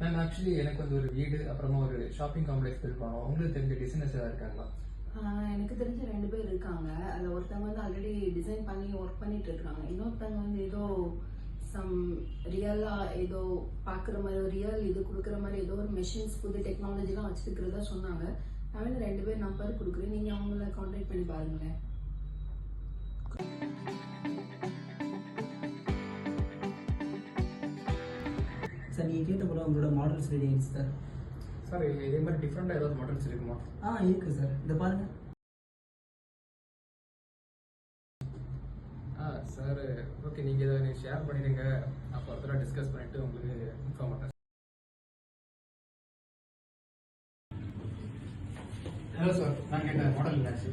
Ma'am actually எனக்கு வந்து ஒரு வீடு அப்புறமா ஒரு ஷாப்பிங் காம்ப்ளெக்ஸ் பில்ட் பண்ணோம். உங்களுக்கு தெரிஞ்ச டிசைனர்ஸ் ஏதாவது இருக்காங்களா? எனக்கு தெரிஞ்ச 2 பேர் இருக்காங்க. அதில் ஒருத்தவங்க வந்து ஆல்ரெடி டிசைன் பண்ணி ஒர்க் பண்ணிட்டு இருக்காங்க. இன்னொருத்தவங்க வந்து ஏதோ சம் ரியலா ஏதோ பார்க்குற மாதிரி ஒரு ரியல் இது கொடுக்குற மாதிரி ஏதோ ஒரு மெஷின்ஸ் புது டெக்னாலஜிலாம் வச்சுருக்கிறதா சொன்னாங்க. நான் வந்து 2 பேர் நம்பர் கொடுக்குறேன். நீங்கள் அவங்கள கான்டாக்ட் பண்ணி பாருங்களேன். சார் நீங்கள் கேட்ட போல உங்களோட மாடல்ஸ் ரெடி ஆயிடுச்சு சார். சார் இதே மாதிரி டிஃப்ரெண்டாக ஏதாவது மாடல்ஸ் இருக்குமா? இருக்குது சார். இதை பாருங்கள். சார் ஓகே, நீங்கள் இதை எனக்கு ஷேர் பண்ணிடுங்க. நான் ஃபர்தராக டிஸ்கஸ் பண்ணிவிட்டு உங்களுக்கு இன்ஃபார்ம் பண்ணுறேன். ஹலோ சார், நான் கேட்ட மாடல் என்னாச்சு?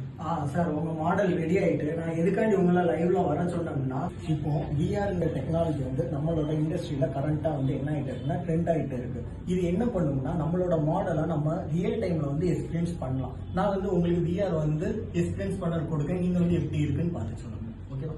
சார் உங்கள் மாடல் ரெடி ஆகிட்டு நான் எதுக்காண்டி உங்களை லைவ்ல வர சொன்னோம்னா, இப்போ விஆர்ங்கிற டெக்னாலஜி வந்து நம்மளோட இண்டஸ்ட்ரியில் கரண்ட்டாக வந்து என்ன ஆகிட்டு இருக்குன்னா ட்ரெண்ட் ஆகிட்டு இருக்கு. இது என்ன பண்ணும்னா நம்மளோட மாடலை நம்ம ரியல் டைமில் வந்து எக்ஸ்பீரியன்ஸ் பண்ணலாம். நான் வந்து உங்களுக்கு விஆர் வந்து எக்ஸ்பீரியன்ஸ் பண்ண கொடுக்க நீங்கள் வந்து எப்படி இருக்குன்னு பார்த்து சொல்லணும். ஓகேவா?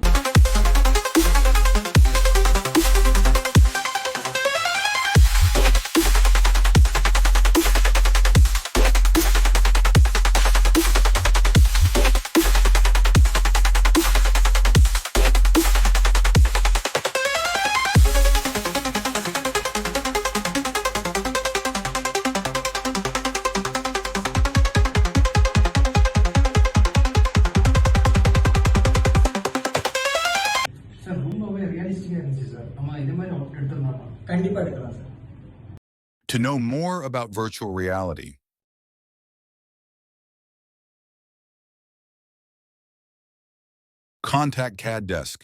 சார் ரொம்பவே ரியலிஸ்டிக்காக இருந்துச்சு சார். நம்ம இதே மாதிரி அவுட் எடுத்துருந்தோம். கண்டிப்பாக எடுக்கலாம் sir. To know more about virtual reality, contact CAD Desk.